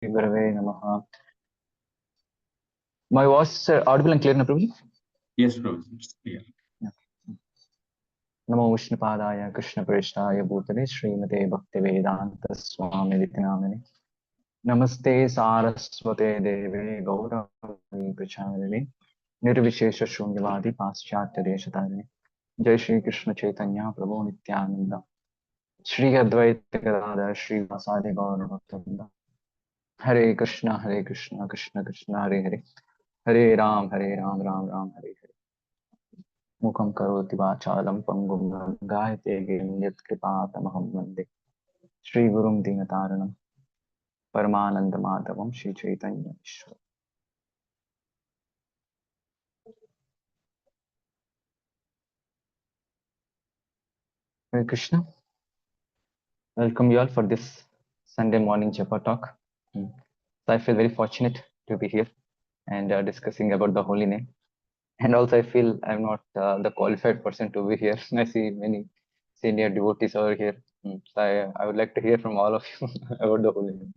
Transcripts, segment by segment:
Gurave Namaha. My voice audible and clear, na Prabhuji? Yes, Prabhuji, it's clear. Yeah. Namo Vishnupadaya Krishna Preshaya Bhutale Srimate Bhakti Vedanta Swami Dityanamini. Namaste Saraswate Deve Gauravi Pracharine. Nirvishesha Shunyavadi Paschatya Deshatharine. Jai Shri Krishna Chaitanya Prabhu Nityananda. Shri Advaita Gadadhar Shri Vasadi Gaura Bhaktavinda. Hare Krishna, Krishna Krishna, Hare Hare. Hare Ram, Ram Ram, Hare Hare. Mukam karoti vachalam pangum gayate gim yat kripatamaham vande. Shri Gurum Dinataranam Paramananda Madhavam Shri Chaitanya Ishwar. Hare Krishna. Welcome you all for this Sunday morning Japa talk. So I feel very fortunate to be here and discussing about the holy name. And also I feel I'm not the qualified person to be here. I see many senior devotees over here. So I would like to hear from all of you about the holy name.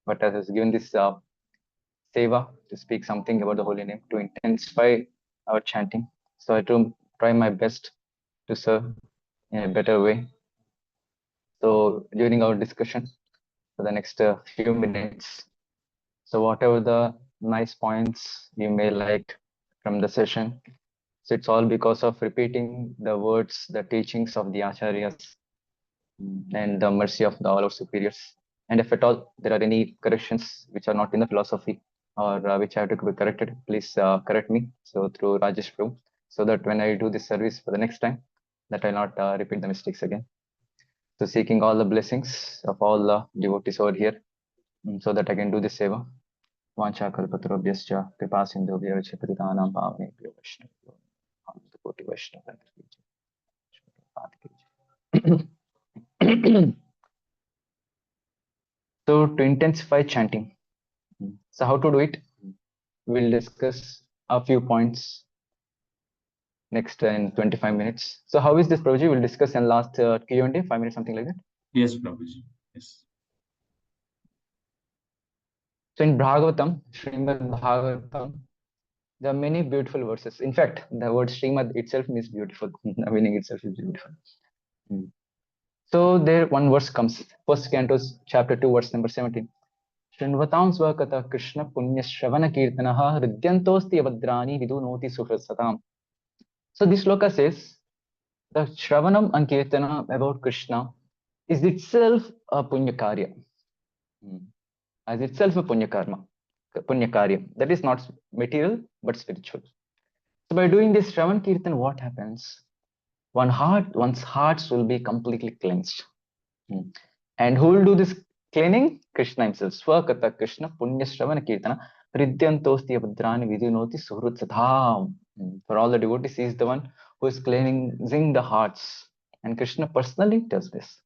But as I was given this seva to speak something about the holy name to intensify our chanting. So I try my best to serve in a better way. So during our discussion for the next few minutes, so whatever the nice points you may like from the session, so it's all because of repeating the words, the teachings of the acharyas and the mercy of all our superiors. And if at all there are any corrections which are not in the philosophy or which have to be corrected, please correct me. So through Rajesh Prabhu, so that when I do this service for the next time, that I'll not repeat the mistakes again. So seeking all the blessings of all the devotees over here, so that I can do this seva. Vancha kalpatarabhyascha kripa sindhubhya chapatitanam pavnebhyo vaishnavyo koti vaishnava. So to intensify chanting, so how to do it? We'll discuss a few points next in 25 minutes. So how is this Prabhuji? We'll discuss in last Q&A, 5 minutes, something like that. Yes, Prabhuji. Yes. So in Bhagavatam, Srimad Bhagavatam, there are many beautiful verses. In fact, the word Srimad itself means beautiful. The meaning itself is beautiful. So there one verse comes. First Canto, chapter 2, verse number 17. Shrinvatam svakata Krishna punya shravana kirtanaha hridyantosti avadrani vidunoti suhrasatam. So this sloka says, the Shravanam and Kirtana about Krishna is itself a punya karya. As itself a punya karma, punya karya. That is not material but spiritual. So by doing this Shravan Kirtan, what happens? One's hearts will be completely cleansed. And who will do this cleaning? Krishna himself. Swakata Krishna punya Shravana Kirtana hridyantosti avadrani vidunoti suhrutsatham. For all the devotees, he is the one who is cleansing the hearts. And Krishna personally does this.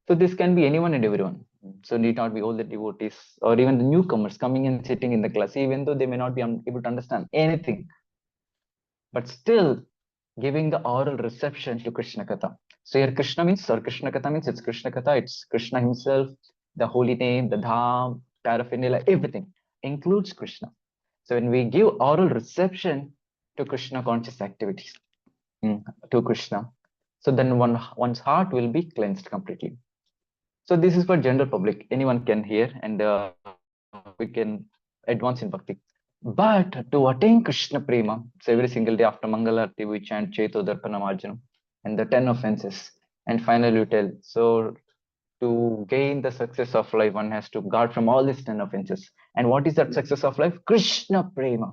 So this can be anyone and everyone. So need not be all the devotees or even the newcomers coming and sitting in the class, even though they may not be able to understand anything. But still giving the oral reception to Krishna Katha. So here Krishna means, or Krishna Katha means it's Krishna Katha, it's Krishna himself, the holy name, the dham, paraphernalia, everything includes Krishna. So when we give oral reception to Krishna conscious activities, to Krishna, so then one's heart will be cleansed completely. So this is for general public. Anyone can hear and we can advance in bhakti. But to attain Krishna Prema, so every single day after Mangalarti we chant Cheto Darpana Marjanam and the 10 offenses. And finally we tell, so to gain the success of life, one has to guard from all these 10 offenses. And what is that success of life? Krishna Prema.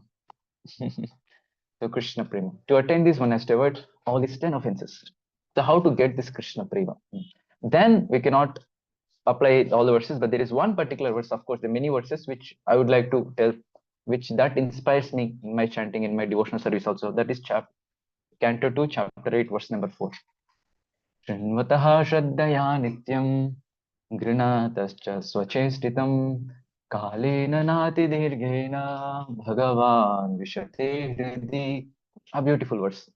So Krishna Prema. To attain this, one has to avoid all these 10 offenses. So how to get this Krishna Prema? Then we cannot apply all the verses, but there is one particular verse, of course, the many verses which I would like to tell, which that inspires me in my chanting, in my devotional service also. That is Canto 2, chapter 8, verse number 4. Shrinvataha shraddhaya nityam grinatascha swachestitam kalena nati dirghena bhagavan vishate hridi. A beautiful verse.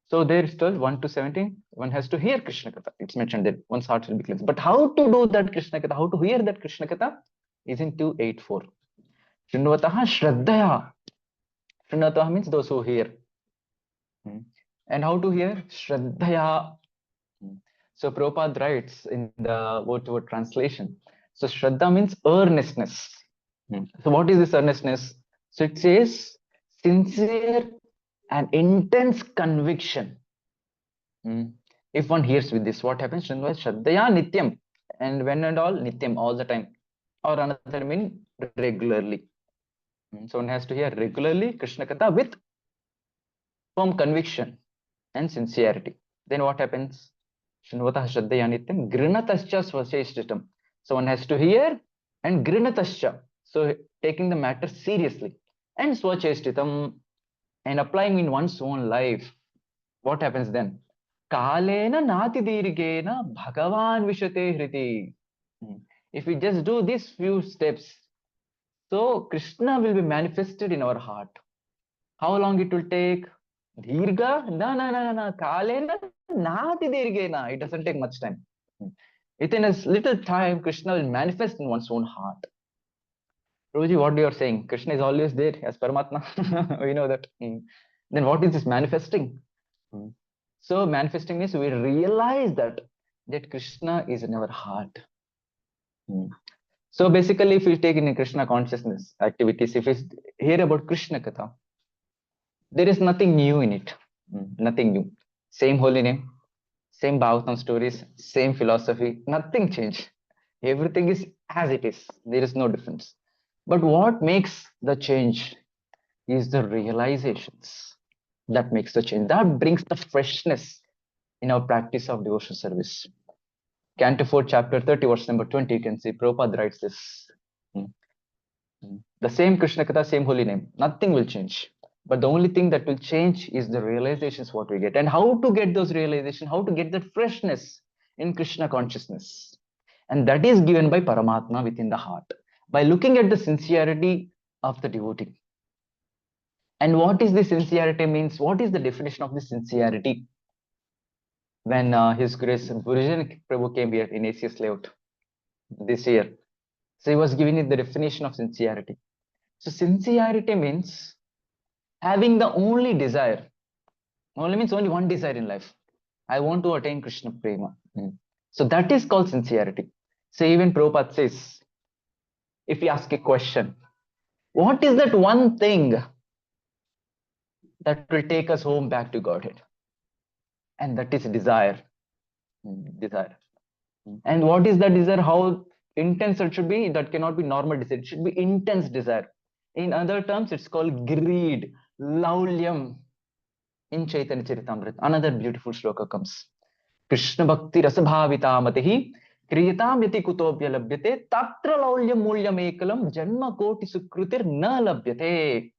So there is 12, 1 to 17. One has to hear Krishna Katha. It's mentioned that one's heart will be cleansed. But how to do that Krishna Katha? How to hear that Krishna Katha? is in 284. Shrunvataha Shraddhaya. Shrunvataha means those who hear. And how to hear? Shraddhaya. So Prabhupada writes in the word-to-word translation. So Shraddha means earnestness. So what is this earnestness? So it says sincere and intense conviction. If one hears with this, what happens? Shraddhaya nityam. And when and all, nityam, all the time. Or another mean regularly. So one has to hear regularly Krishna Katha with firm conviction and sincerity. Then what happens? Shrunvatah Shraddhaya nityam grinatascha swaseshtitam. So one has to hear and grinatascha. So taking the matter seriously. And swachestitam and applying in one's own life. What happens then? Kalena nati dirghena bhagavan vishate hriti. If we just do these few steps, so Krishna will be manifested in our heart. How long it will take? Dirgha? No. Kalena nati dirghena. It doesn't take much time. Within a little time, Krishna will manifest in one's own heart. Prabhuji, what you are saying? Krishna is always there as Paramatma. We know that. Then what is this manifesting? So manifesting means we realize that Krishna is in our heart. So basically, if we take in Krishna consciousness activities, if we hear about Krishna Katha, there is nothing new in it. Nothing new. Same holy name, same Bhagavatam stories, same philosophy, nothing changed. Everything is as it is. There is no difference. But what makes the change is the realizations. That makes the change. That brings the freshness in our practice of devotional service. Canto 4, chapter 30, verse number 20, you can see Prabhupada writes this. The same Krishna Katha, same holy name. Nothing will change. But the only thing that will change is the realizations what we get. And how to get those realizations, how to get that freshness in Krishna consciousness. And that is given by Paramatma within the heart. By looking at the sincerity of the devotee. And what is the sincerity means? What is the definition of the sincerity? When His Grace Gurujan Prabhu came here in ACS layout this year. So he was giving it the definition of sincerity. So sincerity means having the only desire. Only means only one desire in life. I want to attain Krishna Prema. So that is called sincerity. So even Prabhupada says, if you ask a question, what is that one thing that will take us home back to Godhead? And that is desire. Desire. And what is that desire? How intense it should be? That cannot be normal desire. It should be intense desire. In other terms, it's called greed, laulyam. In Chaitanya Charitamrita, another beautiful shloka comes. Krishna Bhakti Rasabhavita Matihi Kriyatam Yati Kutobhya Labhyate Tatra Laulyam Mulyam Ekalam Janma Koti Sukrutir Na Labhyate.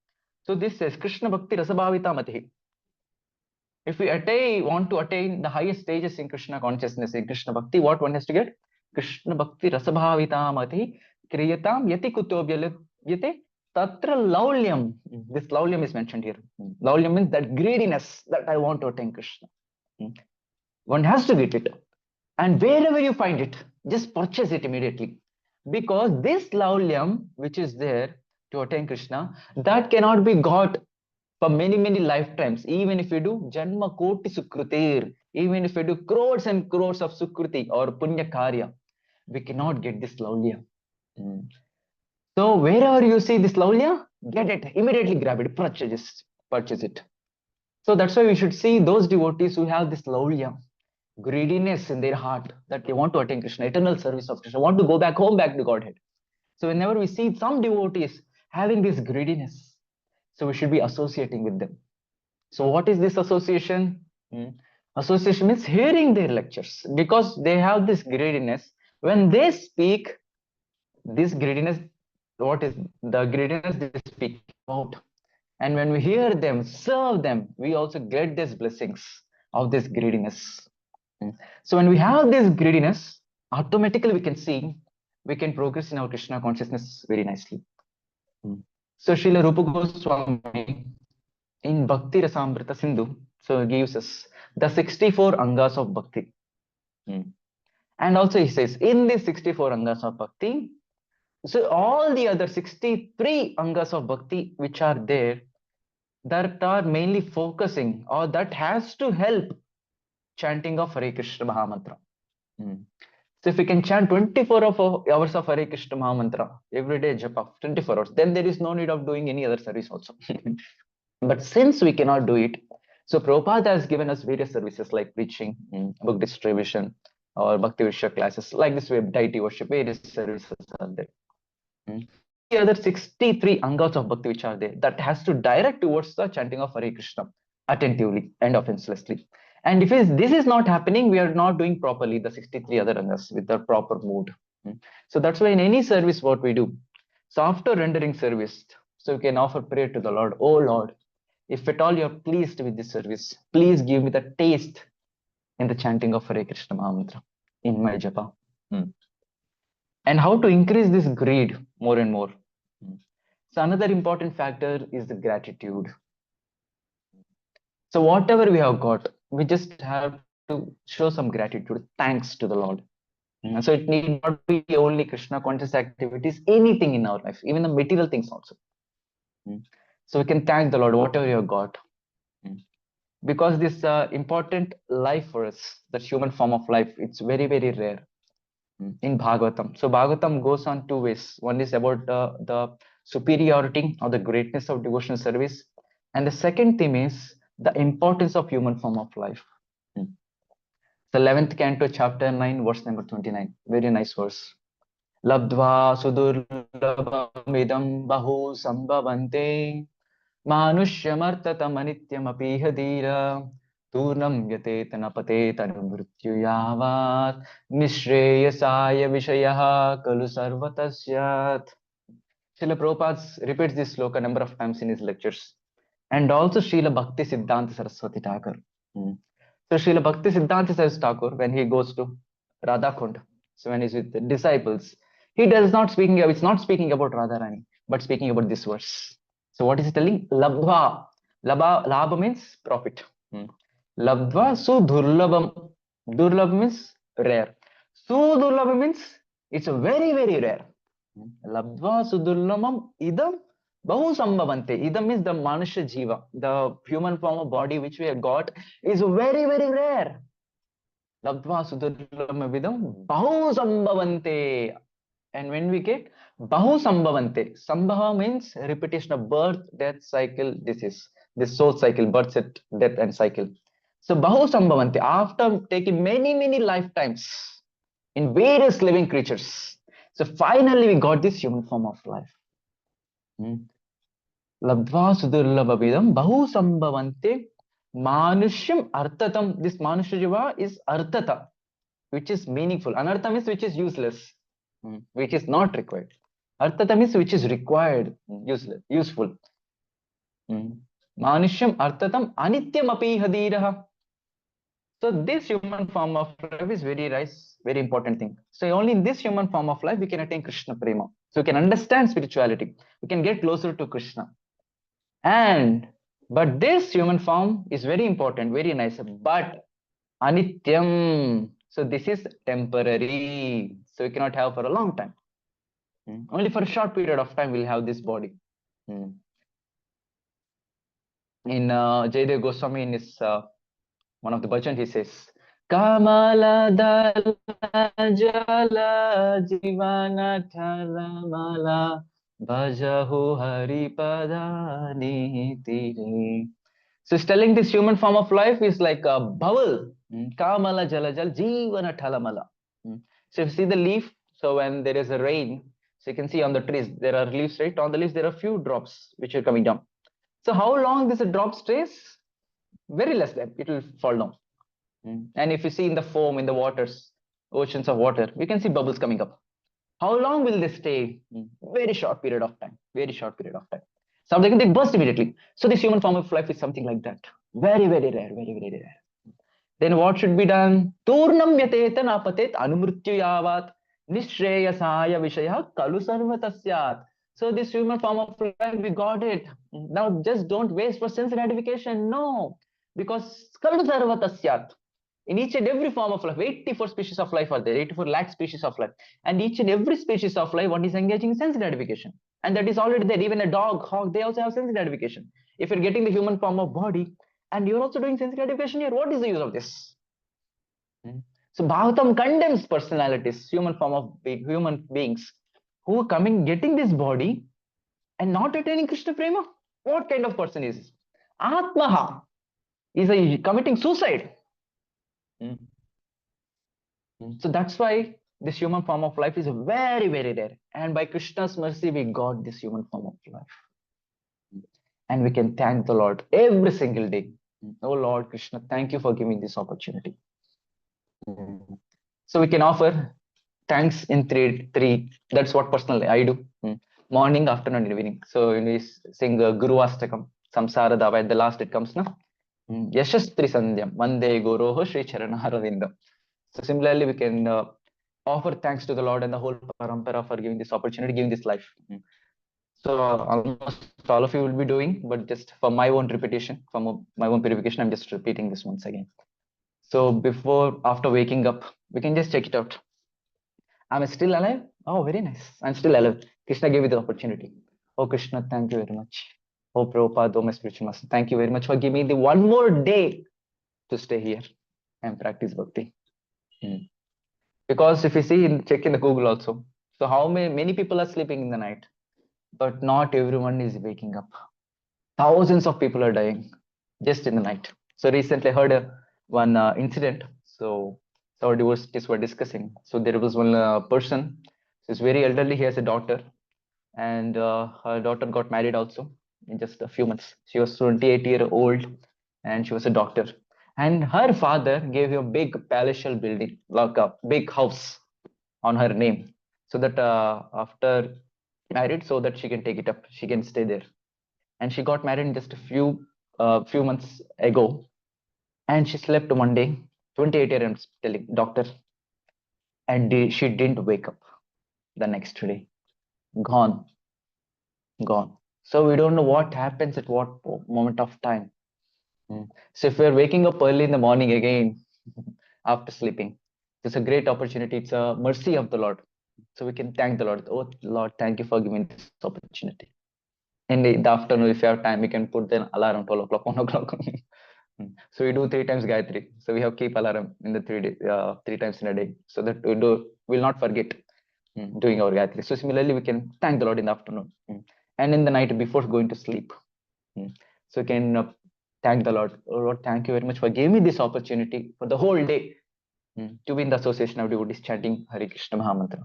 So this says Krishna Bhakti Rasabhavita Matihi. If we want to attain the highest stages in Krishna consciousness, in Krishna Bhakti, what one has to get? Krishna Bhakti Rasabhavita Matihi Kriyatam Yati Kutobhya Labhyate Tatra Laulyam. This Laulyam is mentioned here. Laulyam means that greediness that I want to attain Krishna. One has to get it. And wherever you find it, just purchase it immediately. Because this Laulyam, which is there to attain Krishna, that cannot be got for many, many lifetimes. Even if you do Janma Koti Sukrutir, even if you do crores and crores of Sukruti or Punya Karya, we cannot get this Laulyam. So wherever you see this Laulyam, get it, immediately grab it, purchase it. So that's why we should see those devotees who have this Laulyam, greediness in their heart, that they want to attain Krishna, eternal service of Krishna, want to go back home, back to Godhead. So whenever we see some devotees having this greediness, so we should be associating with them. So what is this association? Association means hearing their lectures, because they have this greediness. When they speak, this greediness, what is the greediness they speak about? And when we hear them, serve them, we also get these blessings of this greediness. So when we have this greediness, automatically we can progress in our Krishna consciousness very nicely. So Srila Rupa Goswami in Bhakti Rasamrita Sindhu, so gives us the 64 angas of bhakti. And also he says, in these 64 angas of bhakti, So all the other 63 angas of bhakti which are there, that are mainly focusing or that has to help chanting of Hare Krishna Mahamantra. Hmm. So if we can chant 24 hours of Hare Krishna Mahamantra every day, japa 24 hours, then there is no need of doing any other service also. But since we cannot do it, so Prabhupada has given us various services like preaching, book distribution, or Bhakti Vishya classes, like this way, deity worship, various services are there. Mm. The other 63 angas of bhakti which are there, that has to direct towards the chanting of Hare Krishna attentively and offenselessly. And if this is not happening, we are not doing properly the 63 other angas with the proper mood. So that's why in any service, what we do. So after rendering service, so we can offer prayer to the Lord. Oh Lord, if at all you're pleased with this service, please give me the taste in the chanting of Hare Krishna Mahamantra in my japa. And how to increase this greed more and more. So another important factor is the gratitude. So whatever we have got, we just have to show some gratitude, thanks to the Lord. So it need not be only Krishna conscious activities, anything in our life, even the material things also. So we can thank the Lord, whatever you have got. Because this important life for us, the human form of life, it's very, very rare in Bhagavatam. So Bhagavatam goes on two ways. One is about the superiority or the greatness of devotional service. And the second theme is the importance of human form of life. The 11th canto, chapter 9, verse number 29. Very nice verse. Labdva sudurlabhamidam bahu sambhavante manushyamartatamanityamapiha dhira turnam yatetana patetana nishreyasaya vishayaha kalu sarvatasyat. Srila Prabhupada repeats this sloka a number of times in his lectures. And also Srila Bhakti Siddhanta Saraswati Thakur. So Srila Bhakti Siddhanta Saraswati Thakur, when he goes to Radhakund, so when he's with the disciples, he does not speaking, it's not speaking about Radharani, but speaking about this verse. So what is he telling? Labdva. Labha means profit. Labdva sudurlabham. Durlabh means rare. Sudurlabham means it's very, very rare. Labdva sudurlabham idam bahu sambhavante. Idam means the manusha jiva, the human form of body which we have got is very, very rare. Labdva sudurlabham idam bahu sambhavante. And when we get bahu sambhavante, sambhava means repetition of birth, death, cycle, disease. This soul cycle, birth, death, and cycle. So bahu sambhavante, after taking many, many lifetimes in various living creatures. So finally we got this human form of life. Labdva sudurlabhavidam bahu sambhavante manushyam artatam. This manusya jiva is artata, which is meaningful. Anartha means which is useless, which is not required. Artata means which is required, useless, useful. Manushyam artatam anityam api hadiraha. So this human form of life is very nice, very important thing. So only in this human form of life we can attain Krishna prema. So we can understand spirituality. We can get closer to Krishna. But this human form is very important, very nice, but anityam. So this is temporary. So we cannot have for a long time. Only for a short period of time we'll have this body. In Jaydev Goswami, in his one of the bhajan, he says, Kamala dala jala jivana thalamala bhajahu haripadani tire. So he's telling this human form of life is like a bubble. Kamala jala jal jivana thalamala. So if you see the leaf, so when there is a rain, so you can see on the trees, there are leaves, right? On the leaves, there are few drops which are coming down. So how long this drop stays? Very less than it will fall down. And if you see in the foam, in the waters, oceans of water, we can see bubbles coming up. How long will they stay? Very short period of time. Very short period of time. Something they burst immediately. So this human form of life is something like that. Very, very rare. Very, very rare. Then what should be done? Turnam yatetan apatet anumrityu yavat nishreyasaya vishaya kalu sarvatasyat. So this human form of life, we got it. Now just don't waste for sense gratification. No. Because kalu sarvatasyat. In each and every form of life, 84 species of life are there, 84 lakh species of life. And each and every species of life, one is engaging in sense gratification. And that is already there. Even a dog, hawk, they also have sense gratification. If you're getting the human form of body and you're also doing sense gratification here, what is the use of this? So Bhagavatam condemns personalities, human form of human beings who are coming, getting this body and not attaining Krishna Prema. What kind of person is this? Atmaha is a committing suicide. So that's why this human form of life is very, very rare. And by Krishna's mercy, we got this human form of life. And we can thank the Lord every single day. Oh Lord Krishna, thank you for giving this opportunity. So we can offer thanks in three. That's what personally I do. Morning, afternoon, and evening. So we sing Guru Astakam, Samsara Dava. At the last it comes, no? Yashastri Sandhyam, Vande Guroho Sri Charanarvindam. So similarly, we can offer thanks to the Lord and the whole parampara for giving this opportunity, giving this life. So almost all of you will be doing, but just for my own repetition, for my own purification, I'm just repeating this once again. So after waking up, we can just check it out. I'm still alive. Oh, very nice. I'm still alive. Krishna gave me the opportunity. Oh, Krishna, thank you very much. Oh, Prabhupada, oh, my spiritual master, thank you very much for giving me the one more day to stay here and practice bhakti. Because if you see, check in the Google also. So how many people are sleeping in the night, but not everyone is waking up. Thousands of people are dying just in the night. So recently I heard one incident. So our devotees were discussing. So there was one person. She's very elderly. He has a daughter, and her daughter got married also in just a few months. She was 28-year-old, and she was a doctor. And her father gave her a big palatial building, like a big house on her name, so that after married, so that she can take it up, she can stay there. And she got married just a few months ago, and she slept one day, 28 year I'm telling doctor, and she didn't wake up the next day. Gone, gone. So we don't know what happens at what moment of time. So if we're waking up early in the morning again after sleeping, it's a great opportunity. It's a mercy of the Lord. So we can thank the Lord. Oh Lord, thank you for giving this opportunity. In the afternoon, if you have time, you can put the alarm 12 o'clock, 1 o'clock. So we do 3 times Gayatri. So we have keep alarm in the 3 times in a day, so that we'll not forget doing our Gayatri. So similarly, we can thank the Lord in the afternoon and in the night before going to sleep. So we can thank the Lord. Oh Lord, thank you very much for giving me this opportunity for the whole day to be in the association of devotees chanting Hare Krishna Mahamantra.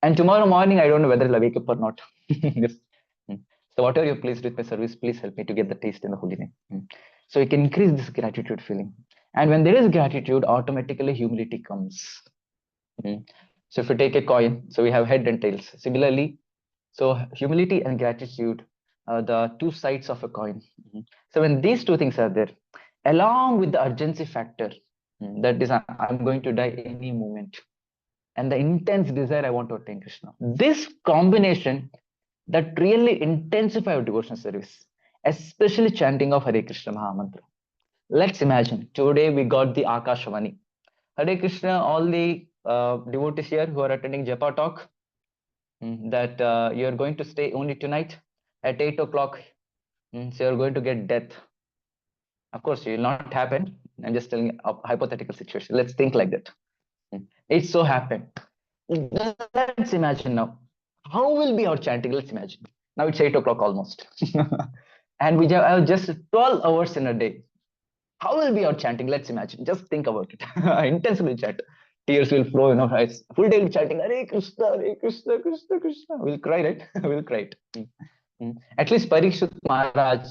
And tomorrow morning, I don't know whether I'll wake up or not. Yes. So whatever you're pleased with my service, please help me to get the taste in the holy name. So you can increase this gratitude feeling. And when there is gratitude, automatically humility comes. So if you take a coin, so we have head and tails. Similarly, so humility and gratitude are the two sides of a coin. So when these two things are there, along with the urgency factor, that is, I'm going to die any moment, and the intense desire I want to attain Krishna. This combination that really intensify our devotional service, especially chanting of Hare Krishna Mahamantra. Let's imagine today we got the Akashvani. Hare Krishna, all the devotees here who are attending Japa talk, that you're going to stay only tonight at 8 o'clock. So you're going to get death. Of course, it will not happen. I'm just telling a hypothetical situation. Let's think like that. It so happened. Let's imagine now. How will be our chanting? Let's imagine. Now it's 8 o'clock almost. And we have just 12 hours in a day. How will be our chanting? Let's imagine. Just think about it. Intensely chant. Tears will flow, it's full day chanting. Hare Krishna, Hare Krishna, Krishna Krishna. We'll cry, right? We'll cry it. At least Parikshit Maharaj,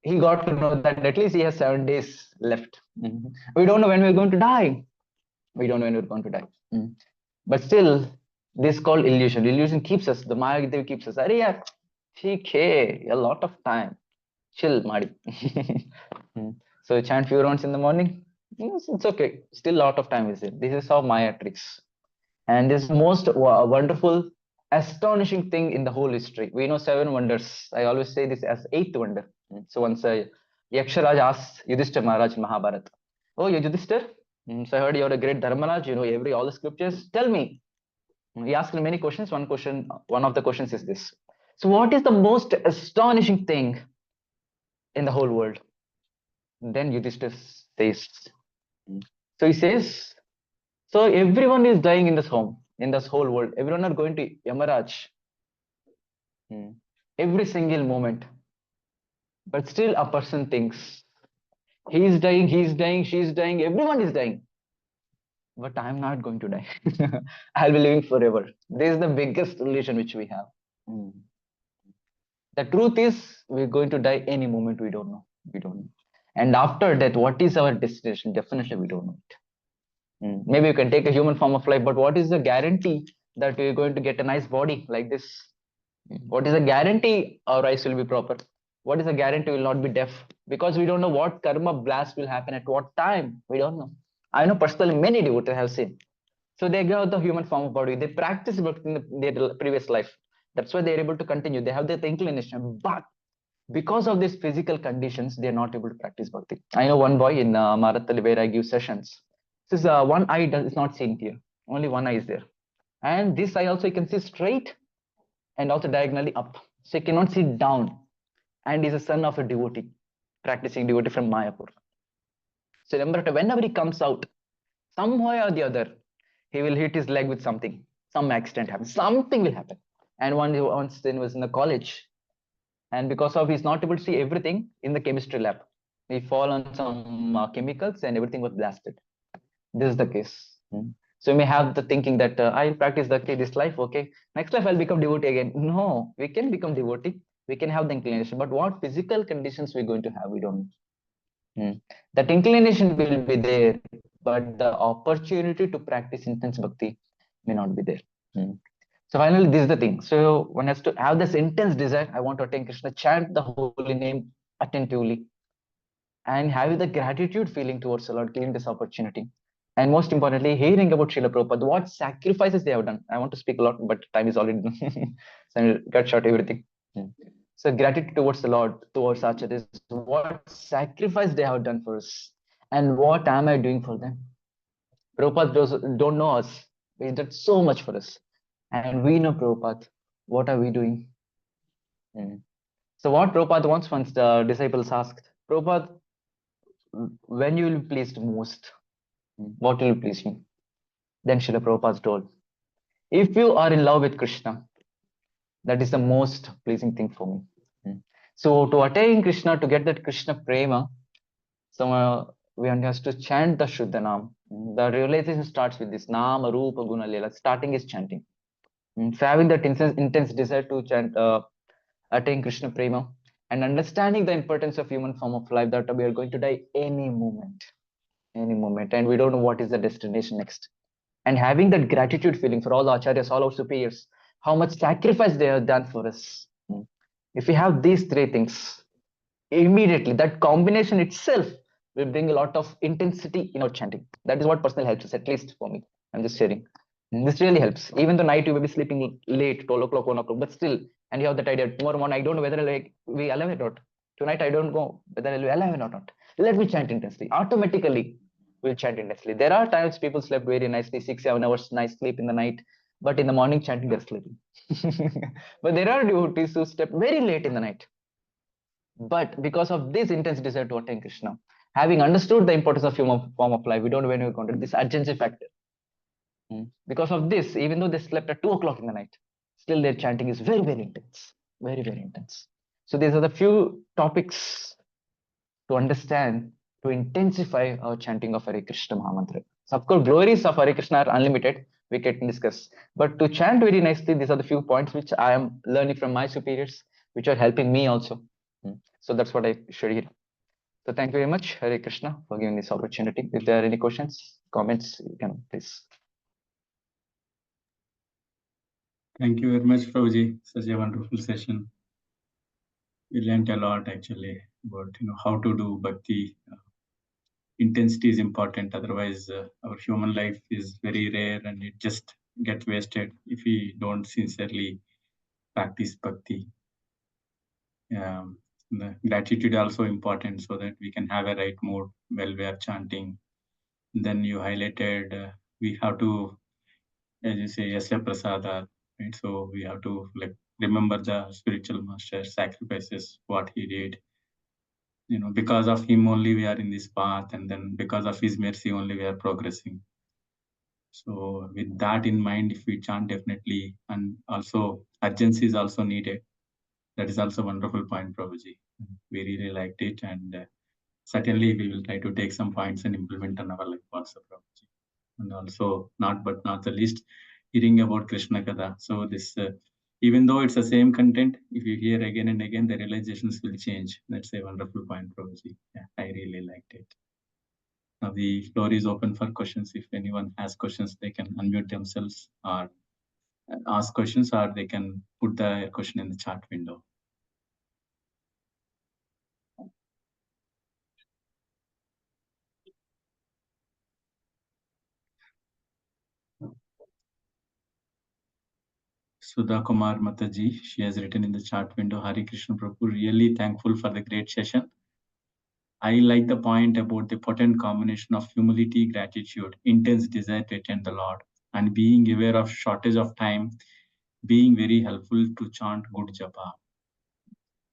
he got to know that at least he has 7 days left. We don't know when we're going to die. We don't know when we're going to die. But still, this is called illusion. Illusion keeps us, the Maya Devi keeps us. Arey yaar, theek hai, a lot of time. Chill, Madi. So chant few rounds in the morning. Yes, it's okay. Still a lot of time is there. This is how Maya tricks. And this is the most wonderful, astonishing thing in the whole history. We know 7 wonders. I always say this as 8th wonder. So once Yaksharaj asks Yudhishthira Maharaj in Mahabharata, Oh, you Yudhishthir? So I heard you're a great Dharmaraj, you know all the scriptures. Tell me. He asked me many questions. One of the questions is this. So what is the most astonishing thing in the whole world? Then Yudhishthir says. So he says, so everyone is dying in this home, in this whole world. Everyone are going to Yamaraj. Every single moment. But still a person thinks, he's dying, she's dying, everyone is dying. But I'm not going to die. I'll be living forever. This is the biggest illusion which we have. Mm. The truth is, we're going to die any moment. We don't know. We don't know. And after that, what is our destination? Definitely, we don't know it. Maybe you can take a human form of life, but what is the guarantee that we're going to get a nice body like this? What is the guarantee our eyes will be proper? What is the guarantee we will not be deaf? Because we don't know what karma blast will happen at what time. We don't know. I know personally many devotees have seen. So they got the human form of body. They practice bhakti in their previous life. That's why they're able to continue. They have that inclination. But because of these physical conditions, they're not able to practice bhakti. I know one boy in Marathali where I give sessions. This is one eye is not seen here. Only one eye is there. And this eye also you can see straight and also diagonally up. So you cannot see down. And he's a son of a devotee, practicing devotee from Mayapur. So remember, whenever he comes out, some way or the other, he will hit his leg with something. Some accident happens. Something will happen. And once then was in the college, and because of he's not able to see everything in the chemistry lab, he fall on some chemicals and everything was blasted. This is the case. So you may have the thinking that I'll practice the this life, okay. Next life I'll become devotee again. No, we can become devotee. We can have the inclination, but what physical conditions we're going to have, we don't know. That inclination will be there, but the opportunity to practice intense bhakti may not be there. So finally, this is the thing. So one has to have this intense desire. I want to attain Krishna, chant the holy name attentively, and have the gratitude feeling towards the Lord, giving this opportunity. And most importantly, hearing about Srila Prabhupada, what sacrifices they have done. I want to speak a lot, but time is already done. So I'll cut short everything. So gratitude towards the Lord, towards Acharyas, what sacrifice they have done for us, and what am I doing for them? Prabhupada don't know us. He did so much for us, and we know Prabhupada. What are we doing? So what Prabhupada once the disciples asked, Prabhupada, when you will be pleased most? What will please you? Then Srila Prabhupada told, if you are in love with Krishna, that is the most pleasing thing for me. So to attain Krishna, to get that Krishna prema, so we have to chant the Shuddha Nam. The realization starts with this Nama, Rupa, Guna, Lila. Starting is chanting. So having that intense desire to chant, attain Krishna prema, and understanding the importance of human form of life, that we are going to die any moment, and we don't know what is the destination next. And having that gratitude feeling for all the acharyas, all our superiors, how much sacrifice they have done for us. If we have these three things, immediately that combination itself will bring a lot of intensity in our chanting. That is what personally helps us, at least for me. I'm just sharing. This really helps. Even though night you may be sleeping late, 12 o'clock, 1 o'clock, but still, and you have that idea, tomorrow morning, I don't know whether I'll be alive or not. Tonight, I don't know whether I'll be alive or not. Let me chant intensely. Automatically, we'll chant intensely. There are times people slept very nicely, 6, 7 hours, nice sleep in the night, but in the morning, chanting, they're sleeping. But there are devotees who slept very late in the night. But because of this intense desire to attain Krishna, having understood the importance of human form of life, we don't know when we encounter this urgency factor. Because of this, even though they slept at 2 o'clock in the night, still their chanting is very, very intense. Very, very intense. So these are the few topics to understand, to intensify our chanting of Hare Krishna Mahamantra. So of course, glories of Hare Krishna are unlimited. We can discuss. But to chant very nicely, these are the few points which I am learning from my superiors, which are helping me also. So that's what I shared here. So thank you very much, Hare Krishna, for giving this opportunity. If there are any questions, comments, you can please. Thank you very much, Prabhuji. Such a wonderful session. We learned a lot actually about how to do bhakti. Intensity is important. Otherwise, our human life is very rare and it just gets wasted if we don't sincerely practice bhakti. The gratitude also important so that we can have a right mood while we are chanting Then you highlighted we have to, as you say, Yasya Prasada, right? So we have to like remember the spiritual master sacrifices, what he did. Because of him only we are in this path, and then because of his mercy only we are progressing. So with that in mind, if we chant definitely, and also urgency is also needed. That is also a wonderful point, Prabhuji. We really liked it, and certainly we will try to take some points and implement on our life also, Prabhuji. And also, not the least, hearing about Krishna Katha. So this, even though it's the same content, if you hear again and again, the realizations will change. That's a wonderful point, Prabhuji. Yeah, I really liked it. Now the floor is open for questions. If anyone has questions, they can unmute themselves or ask questions, or they can put the question in the chat window. Sudha Kumar Mataji, she has written in the chat window, Hari Krishna Prabhu, really thankful for the great session. I like the point about the potent combination of humility, gratitude, intense desire to attend the Lord, and being aware of shortage of time, being very helpful to chant good japa.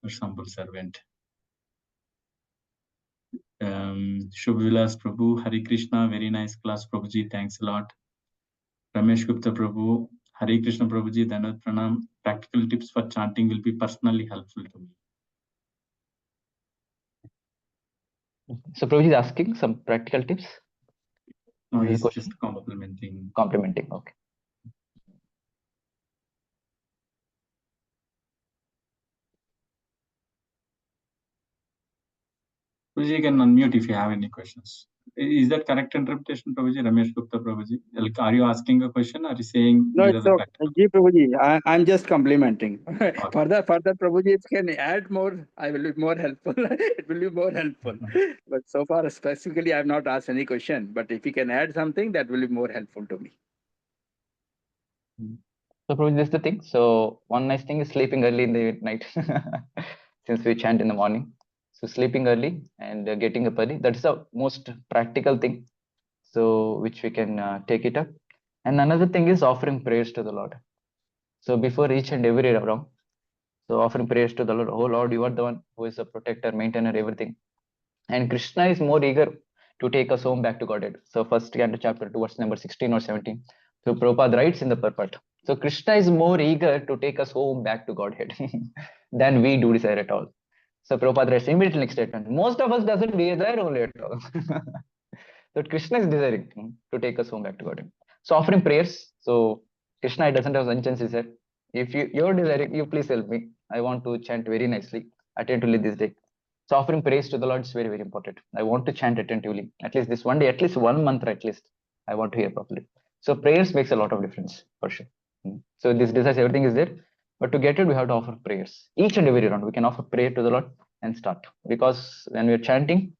Your humble servant. Shubh-Vilas Prabhu, Hari Krishna, very nice class, Prabhuji, thanks a lot. Ramesh Gupta Prabhu, Hari Krishna Prabhuji, Dhanavad Pranam, practical tips for chanting will be personally helpful to me. So Prabhuji is asking some practical tips. No, Is the he's question? just complimenting. Complimenting. Okay. Prabhuji, you can unmute if you have any questions. Is that correct interpretation, Prabhuji? Ramesh Gupta Prabhuji? Like, are you asking a question or are you saying No, these are it's the okay. practical? Ji Prabhuji, I'm just complimenting. Okay. Further, Prabhuji, if you can add more, I will be more helpful. It will be more helpful. But so far, specifically, I have not asked any question. But if you can add something, that will be more helpful to me. So Prabhuji, this is the thing. So one nice thing is sleeping early in the night, since we chant in the morning. So sleeping early and getting up early. That's the most practical thing. So which we can take it up. And another thing is offering prayers to the Lord. So before each and every round, so offering prayers to the Lord. Oh Lord, you are the one who is the protector, maintainer, everything. And Krishna is more eager to take us home back to Godhead. So first canto chapter 2, verse number 16 or 17. So Prabhupada writes in the purport. So Krishna is more eager to take us home back to Godhead than we do desire at all. So Prabhupada writes immediately next statement. Most of us doesn't desire only at all. So Krishna is desiring to take us home back to Godhead. So offering prayers. So Krishna doesn't have such desire. If you're desiring, you please help me. I want to chant very nicely, attentively this day. So offering praise to the Lord is very, very important. I want to chant attentively. At least this one day, at least one mantra, at least. I want to hear properly. So prayers makes a lot of difference for sure. So this desires, everything is there. But to get it, we have to offer prayers. Each and every round, we can offer prayer to the Lord and start. Because when we are chanting,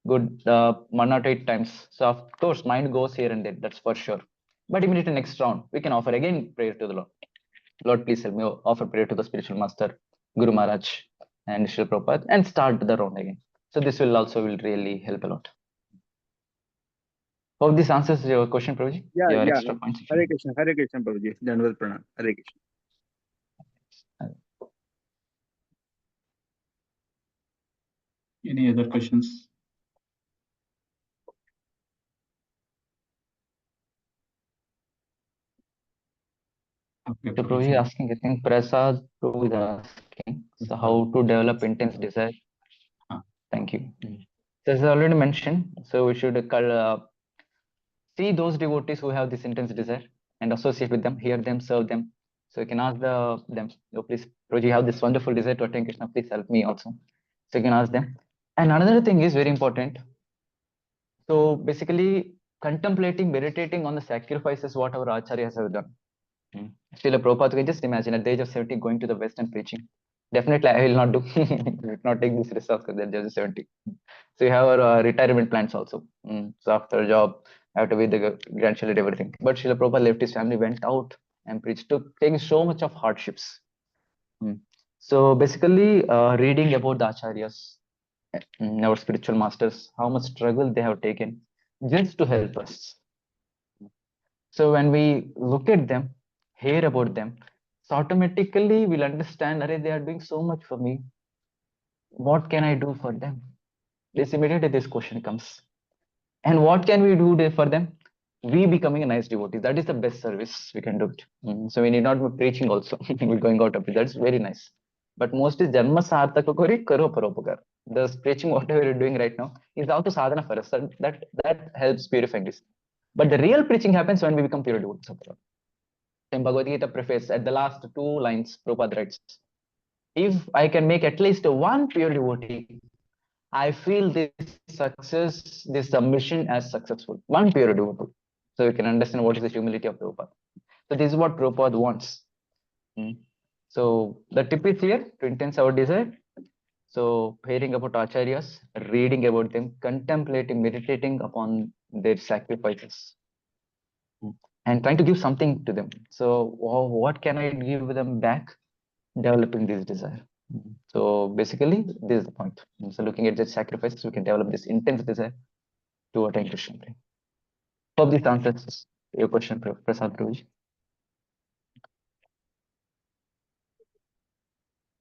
good 1 or 8 times. So of course, mind goes here and there. That's for sure. But immediately next round, we can offer again prayer to the Lord. Lord, please help me offer prayer to the spiritual master, Guru Maharaj, and Srila Prabhupada, and start the round again. So this will really help a lot. Hope this answers your question, Prabhuji. Yeah, Your yeah. extra points. Hare Krishna, Prabhuji. Dhanavad Pranam. Hare Krishna. Any other questions? Okay, So Prabhuji is asking, I think Prasad Prabhu is asking, so how to develop intense desire? Thank you. So as I already mentioned, so we should see those devotees who have this intense desire and associate with them, hear them, serve them. So you can ask them, oh, please, Prabhuji, you have this wonderful desire to attend Krishna, please help me also. So you can ask them. And another thing is very important. So basically, contemplating, meditating on the sacrifices what our acharyas have done. Srila Prabhupada, can just imagine at the age of 70 going to the West and preaching. Definitely, I will not do. I will not take this risk at the age of 70. So you have our retirement plans also. So after job, I have to be the grandchildren, everything. But Srila Prabhupada left his family, went out and preached, to taking so much of hardships. So basically, reading about the acharyas, our spiritual masters, how much struggle they have taken, just to help us. So when we look at them, hear about them, so automatically we'll understand, Arey, they are doing so much for me. What can I do for them? This immediately this question comes. And what can we do for them? We becoming a nice devotee. That is the best service we can do it. So we need not be preaching also. We're going out of it. That's very nice. But mostly janma sarthaka kori karo paropakar. The preaching whatever you're doing right now is also sadhana for us. That helps purifying this. But the real preaching happens when we become pure devotees of the Lord. In Bhagavad Gita preface, at the last 2 lines, Prabhupada writes, if I can make at least one pure devotee, I feel this success, this submission as successful. One pure devotee. So you can understand what is the humility of Prabhupada. So this is what Prabhupada wants. So the tip is here to intense our desire. So hearing about acharyas, reading about them, contemplating, meditating upon their sacrifices, and trying to give something to them. So what can I give them back? Developing this desire. So basically, this is the point. So looking at the sacrifices, we can develop this intense desire to attain Krishna. Hope this answers your question, Prasad Prabhuji.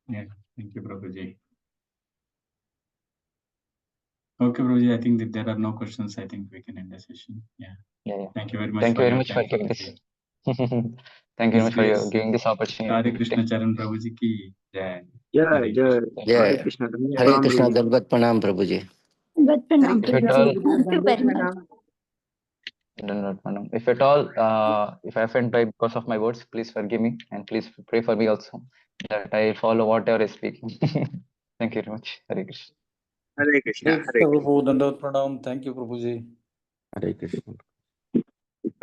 Yeah, thank you, Prabhuji. Okay, Prabhuji, I think that there are no questions. I think we can end the session. Yeah. Thank you very much. Thank for you very your much for time, giving this. Prabhuji. Thank you very This much for grace, giving this opportunity. Charu Krishna Charan prabhuji ki jai. Yeah, Hare yeah. Krishna. Hare जय Krishna. हरे कृष्णा दंडवत प्रणाम प्रभु जी But pranam, If at all, thank you very much. if at all, if I offend by because of my words, please forgive me and please pray for me also that I follow whatever I speak. Thank you very much. Hare Krishna. Hare Krishna. Hare Krishna Prabhu, Dandavad Pranam. Thank you, Prabhuji. Hare Krishna